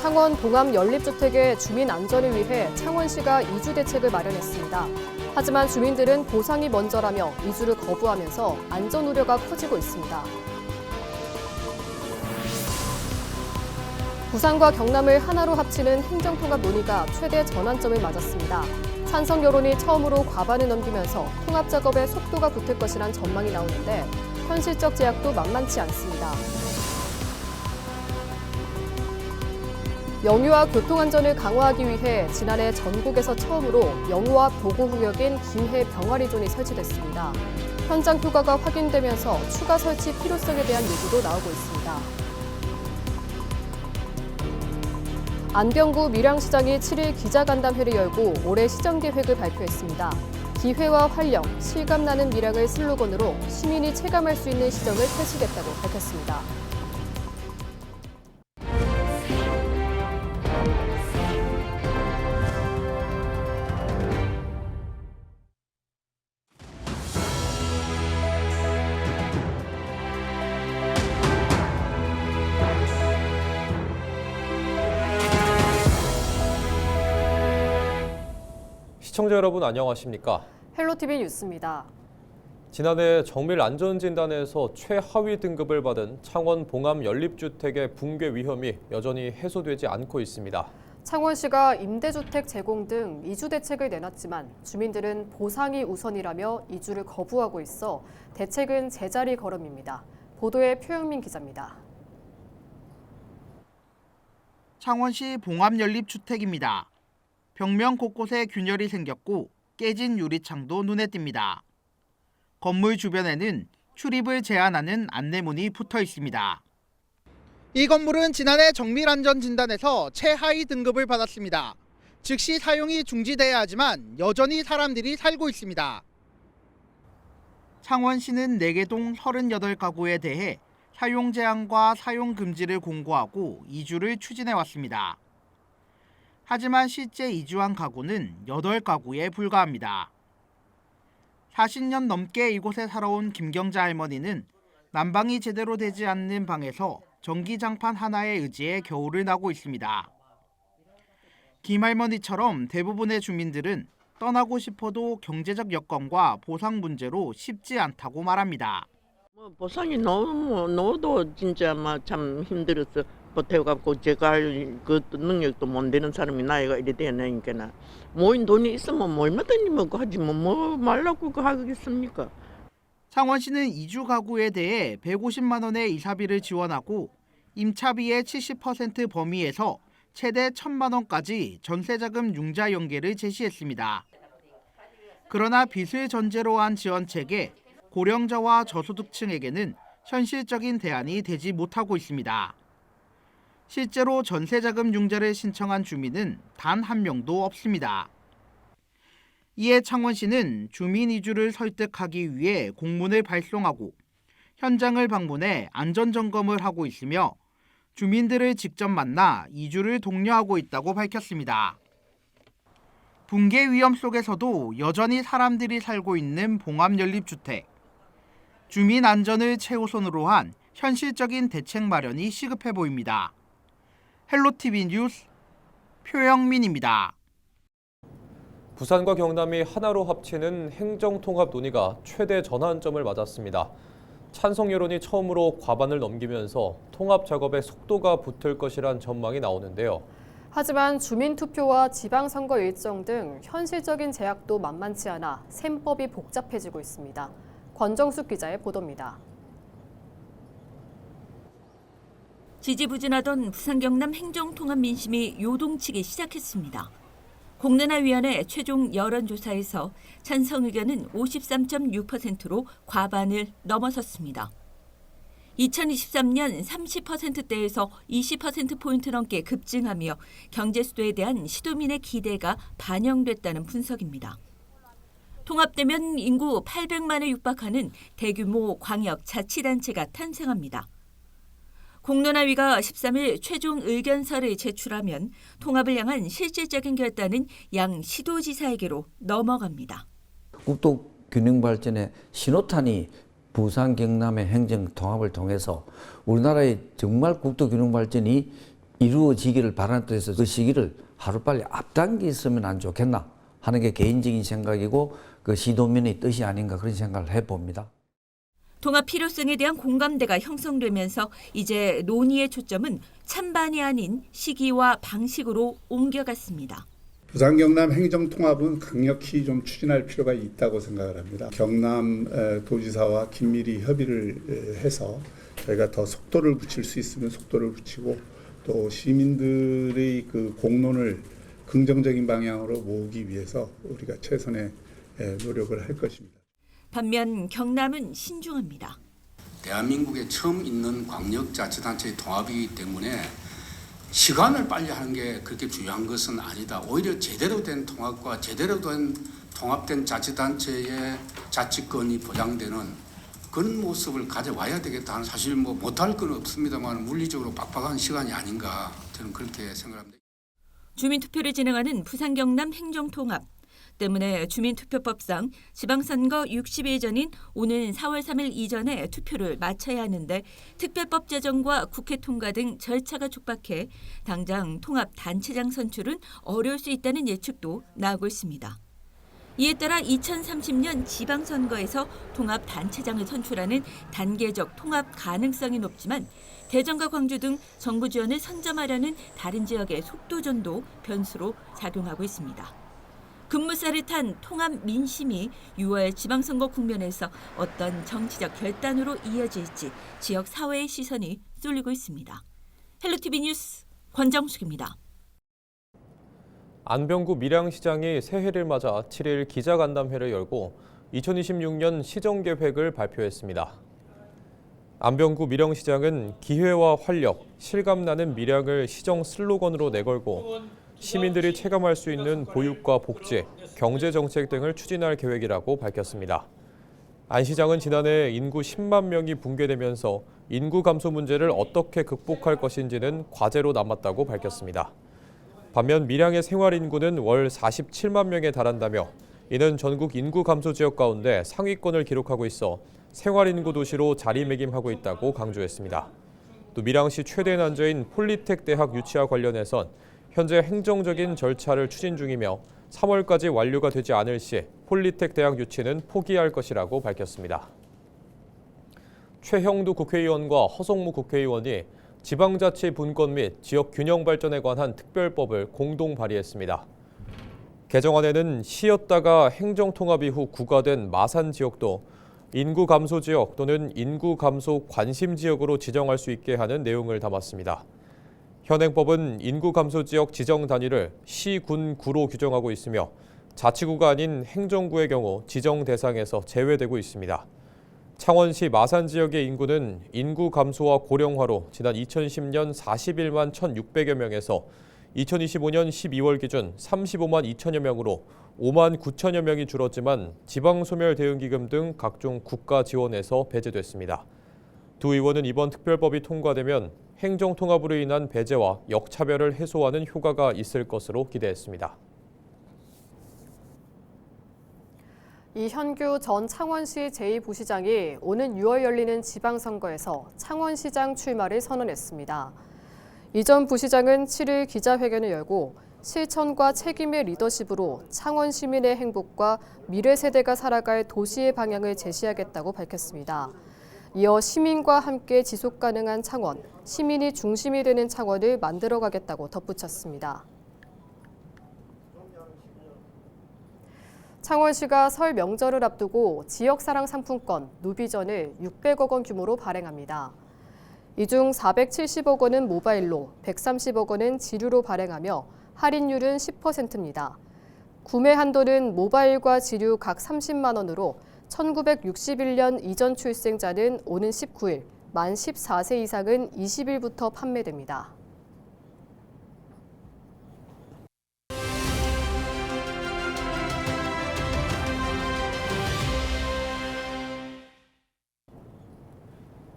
창원 봉암 연립주택의 주민 안전을 위해 창원시가 이주 대책을 마련했습니다. 하지만 주민들은 보상이 먼저라며 이주를 거부하면서 안전 우려가 커지고 있습니다. 부산과 경남을 하나로 합치는 행정통합 논의가 최대 전환점을 맞았습니다. 찬성 여론이 처음으로 과반을 넘기면서 통합 작업에 속도가 붙을 것이란 전망이 나오는데 현실적 제약도 만만치 않습니다. 영유아 교통안전을 강화하기 위해 지난해 전국에서 처음으로 영유아 보호구역인 김해 병아리존이 설치됐습니다. 현장 효과가 확인되면서 추가 설치 필요성에 대한 얘기도 나오고 있습니다. 안병구 밀양시장이 7일 기자간담회를 열고 올해 시정 계획을 발표했습니다. 기회와 활력, 실감나는 밀양을 슬로건으로 시민이 체감할 수 있는 시정을 펼치겠다고 밝혔습니다. 시청자 여러분 안녕하십니까? 헬로티비 뉴스입니다. 지난해 정밀 안전진단에서 최하위 등급을 받은 창원 봉암 연립주택의 붕괴 위험이 여전히 해소되지 않고 있습니다. 창원시가 임대주택 제공 등 이주 대책을 내놨지만 주민들은 보상이 우선이라며 이주를 거부하고 있어 대책은 제자리 걸음입니다. 보도에 표영민 기자입니다. 창원시 봉암 연립주택입니다. 벽면 곳곳에 균열이 생겼고 깨진 유리창도 눈에 띕니다. 건물 주변에는 출입을 제한하는 안내문이 붙어 있습니다. 이 건물은 지난해 정밀안전진단에서 최하위 등급을 받았습니다. 즉시 사용이 중지돼야 하지만 여전히 사람들이 살고 있습니다. 창원시는 4개 동 38가구에 대해 사용 제한과 사용 금지를 공고하고 이주를 추진해 왔습니다. 하지만 실제 이주한 가구는 8가구에 불과합니다. 40년 넘게 이곳에 살아온 김경자 할머니는 난방이 제대로 되지 않는 방에서 전기장판 하나에 의지해 겨울을 나고 있습니다. 김 할머니처럼 대부분의 주민들은 떠나고 싶어도 경제적 여건과 보상 문제로 쉽지 않다고 말합니다. 보상이 너무도 진짜 참 힘들어서 보태갖고 제가 그 능력도 못 되는 사람이 나이가 이래 되니까 모인 돈이 있으면 얼마든지 먹고 하지 뭐 말라고 하겠습니까? 창원시는 이주 가구에 대해 150만 원의 이사비를 지원하고 임차비의 70% 범위에서 최대 1,000만 원까지 전세자금 융자 연계를 제시했습니다. 그러나 빚을 전제로 한 지원책에 고령자와 저소득층에게는 현실적인 대안이 되지 못하고 있습니다. 실제로 전세자금 융자를 신청한 주민은 단 한 명도 없습니다. 이에 창원시는 주민 이주를 설득하기 위해 공문을 발송하고 현장을 방문해 안전점검을 하고 있으며 주민들을 직접 만나 이주를 독려하고 있다고 밝혔습니다. 붕괴 위험 속에서도 여전히 사람들이 살고 있는 봉암 연립주택. 주민 안전을 최우선으로 한 현실적인 대책 마련이 시급해 보입니다. 헬로티비 뉴스 표영민입니다. 부산과 경남이 하나로 합치는 행정통합 논의가 최대 전환점을 맞았습니다. 찬성 여론이 처음으로 과반을 넘기면서 통합 작업에 속도가 붙을 것이란 전망이 나오는데요. 하지만 주민투표와 지방선거 일정 등 현실적인 제약도 만만치 않아 셈법이 복잡해지고 있습니다. 권정숙 기자의 보도입니다. 지지부진하던 부산 경남 행정통합 민심이 요동치기 시작했습니다. 공론화위원회 최종 여론조사에서 찬성 의견은 53.6%로 과반을 넘어섰습니다. 2023년 30%대에서 20%포인트 넘게 급증하며 경제 수도에 대한 시도민의 기대가 반영됐다는 분석입니다. 통합되면 인구 800만에 육박하는 대규모 광역 자치단체가 탄생합니다. 공론화위가 13일 최종 의견서를 제출하면 통합을 향한 실질적인 결단은 양 시도지사에게로 넘어갑니다. 국토 균형 발전의 신호탄이 부산 경남의 행정 통합을 통해서 우리나라의 정말 국토 균형 발전이 이루어지기를 바라는 뜻에서 그 시기를 하루빨리 앞당겼으면 안 좋겠나 하는 게 개인적인 생각이고 그 시도민의 뜻이 아닌가 그런 생각을 해봅니다. 통합 필요성에 대한 공감대가 형성되면서 이제 논의의 초점은 찬반이 아닌 시기와 방식으로 옮겨갔습니다. 부산 경남 행정 통합은 강력히 좀 추진할 필요가 있다고 생각을 합니다. 경남 도지사와 긴밀히 협의를 해서 저희가 더 속도를 붙일 수 있으면 속도를 붙이고 또 시민들의 그 공론을 긍정적인 방향으로 모으기 위해서 우리가 최선의 노력을 할 것입니다. 반면 경남은 신중합니다. 대한민국에 처음 있는 광역자치단체의 통합이기 때문에 시간을 빨리 하는 게 그렇게 중요한 것은 아니다. 오히려 제대로 된 통합과 제대로 된 통합된 자치단체의 자치권이 보장되는 그런 모습을 가져와야 되겠다. 사실 뭐 못할 건 없습니다만 물리적으로 빡빡한 시간이 아닌가 저는 그렇게 생각합니다. 주민투표를 진행하는 부산 경남 행정통합 때문에 주민투표법상 지방선거 60일 전인 오는 4월 3일 이전에 투표를 마쳐야 하는데 특별법 제정과 국회 통과 등 절차가 촉박해 당장 통합단체장 선출은 어려울 수 있다는 예측도 나오고 있습니다. 이에 따라 2030년 지방선거에서 통합단체장을 선출하는 단계적 통합 가능성이 높지만 대전과 광주 등 정부 지원을 선점하려는 다른 지역의 속도전도 변수로 작용하고 있습니다. 급무살을 탄 통합 민심이 6월 지방선거 국면에서 어떤 정치적 결단으로 이어질지 지역 사회의 시선이 쏠리고 있습니다. 헬로티비 뉴스 권정숙입니다. 안병구 밀양시장이 새해를 맞아 7일 기자간담회를 열고 2026년 시정계획을 발표했습니다. 안병구 밀양시장은 기회와 활력, 실감나는 밀양을 시정 슬로건으로 내걸고 시민들이 체감할 수 있는 보육과 복지, 경제정책 등을 추진할 계획이라고 밝혔습니다. 안 시장은 지난해 인구 10만 명이 붕괴되면서 인구 감소 문제를 어떻게 극복할 것인지는 과제로 남았다고 밝혔습니다. 반면 밀양의 생활 인구는 월 47만 명에 달한다며 이는 전국 인구 감소 지역 가운데 상위권을 기록하고 있어 생활 인구 도시로 자리매김하고 있다고 강조했습니다. 또 밀양시 최대 난제인 폴리텍 대학 유치와 관련해선 현재 행정적인 절차를 추진 중이며 3월까지 완료가 되지 않을 시 폴리텍 대학 유치는 포기할 것이라고 밝혔습니다. 최형두 국회의원과 허성무 국회의원이 지방자치 분권 및 지역 균형 발전에 관한 특별법을 공동 발의했습니다. 개정안에는 시였다가 행정통합 이후 구가된 마산 지역도 인구 감소 지역 또는 인구 감소 관심 지역으로 지정할 수 있게 하는 내용을 담았습니다. 현행법은 인구 감소 지역 지정 단위를 시, 군, 구로 규정하고 있으며 자치구가 아닌 행정구의 경우 지정 대상에서 제외되고 있습니다. 창원시 마산 지역의 인구는 인구 감소와 고령화로 지난 2010년 41만 1,600여 명에서 2025년 12월 기준 35만 2천여 명으로 5만 9천여 명이 줄었지만 지방소멸대응기금 등 각종 국가 지원에서 배제됐습니다. 두 의원은 이번 특별법이 통과되면 행정통합으로 인한 배제와 역차별을 해소하는 효과가 있을 것으로 기대했습니다. 이현규 전 창원시 제2부시장이 오는 6월 열리는 지방선거에서 창원시장 출마를 선언했습니다. 이 전 부시장은 7일 기자회견을 열고 실천과 책임의 리더십으로 창원 시민의 행복과 미래 세대가 살아갈 도시의 방향을 제시하겠다고 밝혔습니다. 이어 시민과 함께 지속 가능한 창원, 시민이 중심이 되는 창원을 만들어가겠다고 덧붙였습니다. 창원시가 설 명절을 앞두고 지역사랑 상품권 누비전을 600억 원 규모로 발행합니다. 이 중 470억 원은 모바일로, 130억 원은 지류로 발행하며 할인율은 10%입니다. 구매 한도는 모바일과 지류 각 30만 원으로 1961년 이전 출생자는 오는 19일, 만 14세 이상은 20일부터 판매됩니다.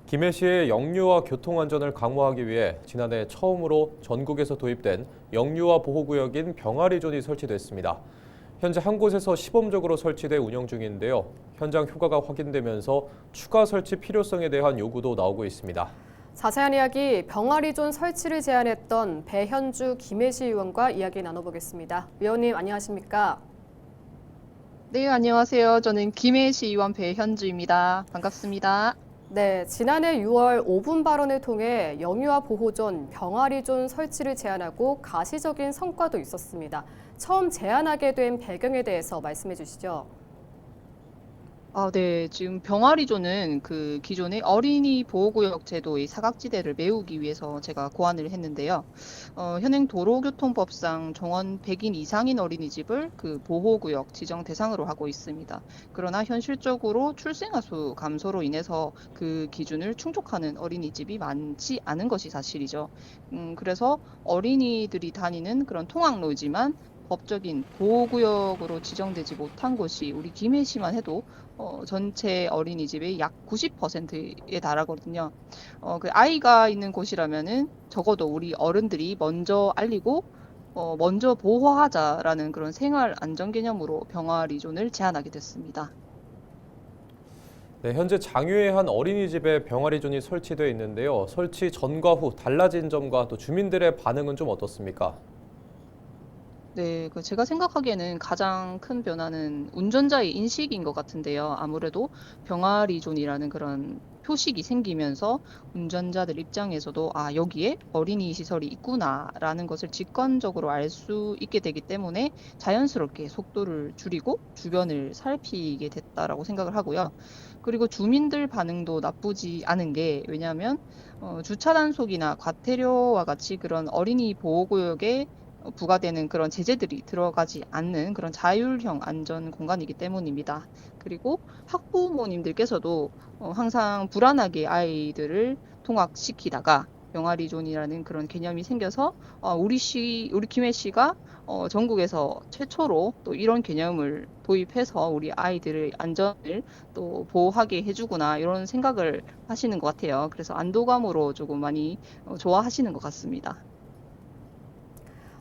김해시의 영유아 교통안전을 강화하기 위해 지난해 처음으로 전국에서 도입된 영유아 보호구역인 병아리존이 설치됐습니다. 현재 한 곳에서 시범적으로 설치돼 운영 중인데요. 현장 효과가 확인되면서 추가 설치 필요성에 대한 요구도 나오고 있습니다. 자세한 이야기 병아리존 설치를 제안했던 배현주 김해시 의원과 이야기 나눠보겠습니다. 의원님 안녕하십니까? 네, 안녕하세요. 저는 김해시 의원 배현주입니다. 반갑습니다. 네, 지난해 6월 5분 발언을 통해 영유아 보호존, 병아리존 설치를 제안하고 가시적인 성과도 있었습니다. 처음 제안하게 된 배경에 대해서 말씀해 주시죠. 네. 지금 병아리존은 그 기존의 어린이 보호구역 제도의 사각지대를 메우기 위해서 제가 고안을 했는데요. 현행 도로교통법상 정원 100인 이상인 어린이집을 그 보호구역 지정 대상으로 하고 있습니다. 그러나 현실적으로 출생아 수 감소로 인해서 그 기준을 충족하는 어린이집이 많지 않은 것이 사실이죠. 그래서 어린이들이 다니는 그런 통학로지만 법적인 보호구역으로 지정되지 못한 곳이 우리 김해시만 해도 전체 어린이집의 약 90%에 달하거든요. 그 아이가 있는 곳이라면은 적어도 우리 어른들이 먼저 알리고 먼저 보호하자라는 그런 생활 안전 개념으로 병아리존을 제안하게 됐습니다. 네, 현재 장유의 한 어린이집에 병아리존이 설치되어 있는데요. 설치 전과 후 달라진 점과 또 주민들의 반응은 좀 어떻습니까? 네, 제가 생각하기에는 가장 큰 변화는 운전자의 인식인 것 같은데요. 아무래도 병아리존이라는 그런 표식이 생기면서 운전자들 입장에서도 여기에 어린이 시설이 있구나라는 것을 직관적으로 알 수 있게 되기 때문에 자연스럽게 속도를 줄이고 주변을 살피게 됐다라고 생각을 하고요. 그리고 주민들 반응도 나쁘지 않은 게 왜냐하면 주차 단속이나 과태료와 같이 그런 어린이 보호구역에 부과되는 그런 제재들이 들어가지 않는 그런 자율형 안전 공간이기 때문입니다. 그리고 학부모님들께서도 항상 불안하게 아이들을 통학시키다가 병아리존이라는 그런 개념이 생겨서 우리 김해시가 전국에서 최초로 또 이런 개념을 도입해서 우리 아이들의 안전을 또 보호하게 해주구나 이런 생각을 하시는 것 같아요. 그래서 안도감으로 조금 많이 좋아하시는 것 같습니다.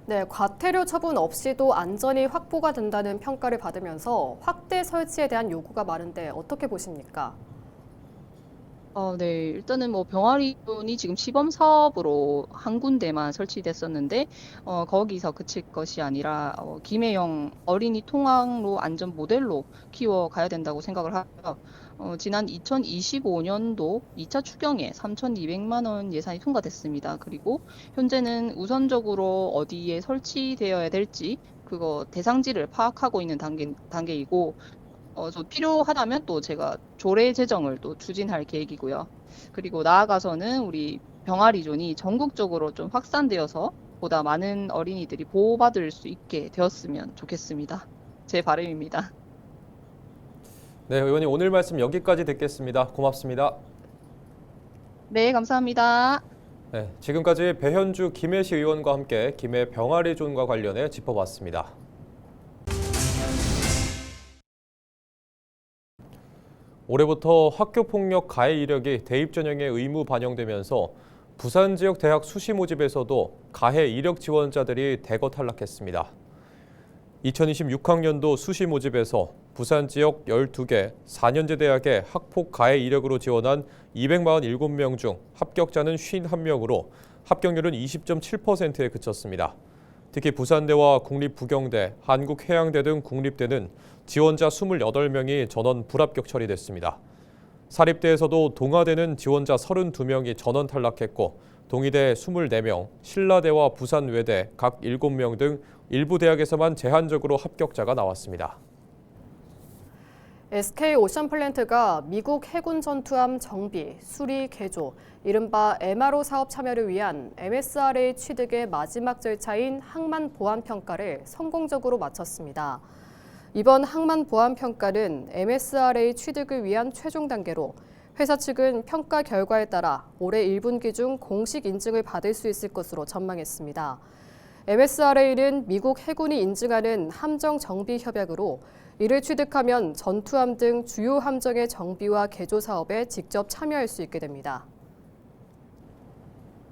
네, 과태료 처분 없이도 안전이 확보가 된다는 평가를 받으면서 확대 설치에 대한 요구가 많은데 어떻게 보십니까? 네. 일단은 병아리존이 지금 시범 사업으로 한 군데만 설치됐었는데 거기서 그칠 것이 아니라 김해형 어린이 통학로 안전 모델로 키워가야 된다고 생각을 하고요. 지난 2025년도 2차 추경에 3,200만 원 예산이 통과됐습니다. 그리고 현재는 우선적으로 어디에 설치되어야 될지 그거 대상지를 파악하고 있는 단계이고 좀 필요하다면 또 제가 조례 제정을 또 추진할 계획이고요. 그리고 나아가서는 우리 병아리존이 전국적으로 좀 확산되어서 보다 많은 어린이들이 보호받을 수 있게 되었으면 좋겠습니다. 제 바람입니다. 네, 의원님 오늘 말씀 여기까지 듣겠습니다. 고맙습니다. 네, 감사합니다. 네, 지금까지 배현주 김해시 의원과 함께 김해 병아리존과 관련해 짚어봤습니다. 올해부터 학교폭력 가해 이력이 대입 전형에 의무 반영되면서 부산 지역 대학 수시 모집에서도 가해 이력 지원자들이 대거 탈락했습니다. 2026학년도 수시 모집에서 부산 지역 12개 4년제 대학의 학폭 가해 이력으로 지원한 247명 중 합격자는 51명으로 합격률은 20.7%에 그쳤습니다. 특히 부산대와 국립부경대, 한국해양대 등 국립대는 지원자 28명이 전원 불합격 처리됐습니다. 사립대에서도 동아대는 지원자 32명이 전원 탈락했고 동의대 24명, 신라대와 부산외대 각 7명 등 일부 대학에서만 제한적으로 합격자가 나왔습니다. SK 오션플랜트가 미국 해군 전투함 정비, 수리, 개조, 이른바 MRO 사업 참여를 위한 MSRA 취득의 마지막 절차인 항만 보안 평가를 성공적으로 마쳤습니다. 이번 항만 보안 평가는 MSRA 취득을 위한 최종 단계로 회사 측은 평가 결과에 따라 올해 1분기 중 공식 인증을 받을 수 있을 것으로 전망했습니다. MSRA는 미국 해군이 인증하는 함정 정비 협약으로 이를 취득하면 전투함 등 주요 함정의 정비와 개조 사업에 직접 참여할 수 있게 됩니다.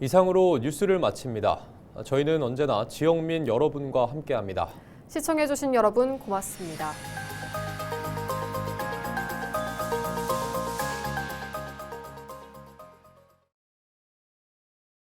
이상으로 뉴스를 마칩니다. 저희는 언제나 지역민 여러분과 함께합니다. 시청해주신 여러분 고맙습니다.